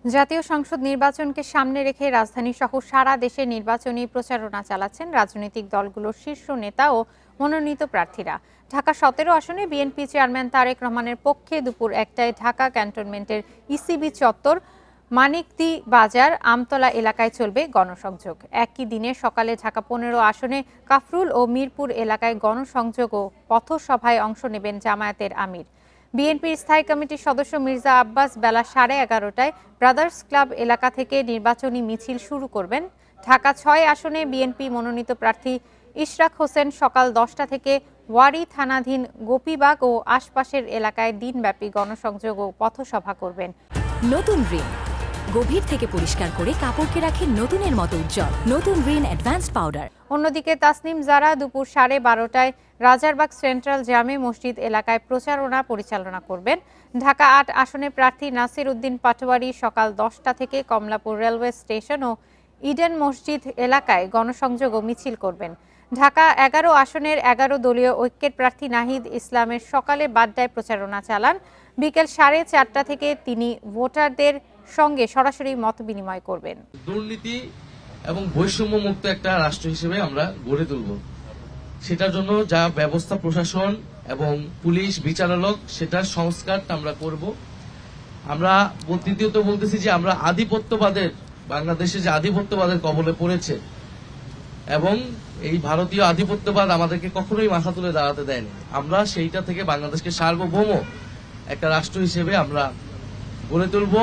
জাতীয় সংসদ নির্বাচনকে সামনে রেখে রাজধানী সহ সারা দেশে নির্বাচনী প্রচারণা চালাচ্ছেন রাজনৈতিক দলগুলোর শীর্ষ নেতা ও মনোনীত প্রার্থীরা। ঢাকা ১৭ আসনে বিএনপি চেয়ারম্যান তারেক রহমানের পক্ষে দুপুর ১টায় ঢাকা ক্যান্টনমেন্টের ইসিবি চত্বর, মানিকদি বাজার, আমতলা এলাকায় চলবে গণসংযোগ। একই দিনে সকালে ঢাকা ১৫ আসনে কাফরুল ও মিরপুর এলাকায় গণসংযোগ ও পথসভায় অংশ নেবেন জামায়াতের আমির। বিএনপির স্থায়ী কমিটির সদস্য মির্জা আব্বাস বেলা 11:30টায় ব্রাদার্স ক্লাব এলাকা থেকে নির্বাচনী মিছিল শুরু করবেন। ঢাকা ৬ আসনে বিএনপি মনোনীত প্রার্থী ইশরাক হোসেন সকাল 10টা থেকে ওয়ারী থানাধীন গোপীবাগ ও আশপাশের এলাকায় দিনব্যাপী গণসংযোগ ও পথসভা করবেন। নতুন রিন গভীর থেকে পরিষ্কার করে কাপড়কে রাখে নতুনের মতো উজ্জ্বল। নতুন রিন অ্যাডভান্সড পাউডার। অন্যদিকে তাসনিম জারা দুপুর 12:30টায় রাজারবাগ সেন্ট্রাল জামে মসজিদ এলাকায় প্রচারণা পরিচালনা করবেন। ঢাকা ৮ আসনে প্রার্থী নাসির উদ্দিন পাটোয়ারি সকাল 10টা থেকে কমলাপুর রেলওয়ে স্টেশন ও ইডেন মসজিদ এলাকায় গণসংযোগ ও মিছিল করবেন। ঢাকা 11 আসনের 11 দলীয় ঐক্যের প্রার্থী নাহিদ ইসলামের সকালে বাড্ডায় প্রচারণা চালান। বিকেল 4:30টা থেকে তিনি ভোটারদের সঙ্গে সরাসরি মত বিনিময় করবেন। দুর্নীতি এবং বৈষম্য মুক্ত একটা রাষ্ট্র হিসেবে আমরা গড়ে তুলব। সেটার জন্য যা ব্যবস্থা প্রশাসন এবং পুলিশ বিচারালয় সেটার সংস্কারটা আমরা করব। আমরা দ্বিতীয়ত বলতেছি যে আমরা আধিপত্যবাদের, বাংলাদেশে যে আধিপত্যবাদের কবলে পড়েছে এবং এই ভারতীয় আধিপত্যবাদ আমাদেরকে কখনোই মাথা তুলে দাঁড়াতে দেয়নি। আমরা সেইটা থেকে বাংলাদেশকে সার্বভৌম একটা রাষ্ট্র হিসেবে আমরা গড়ে তুলব।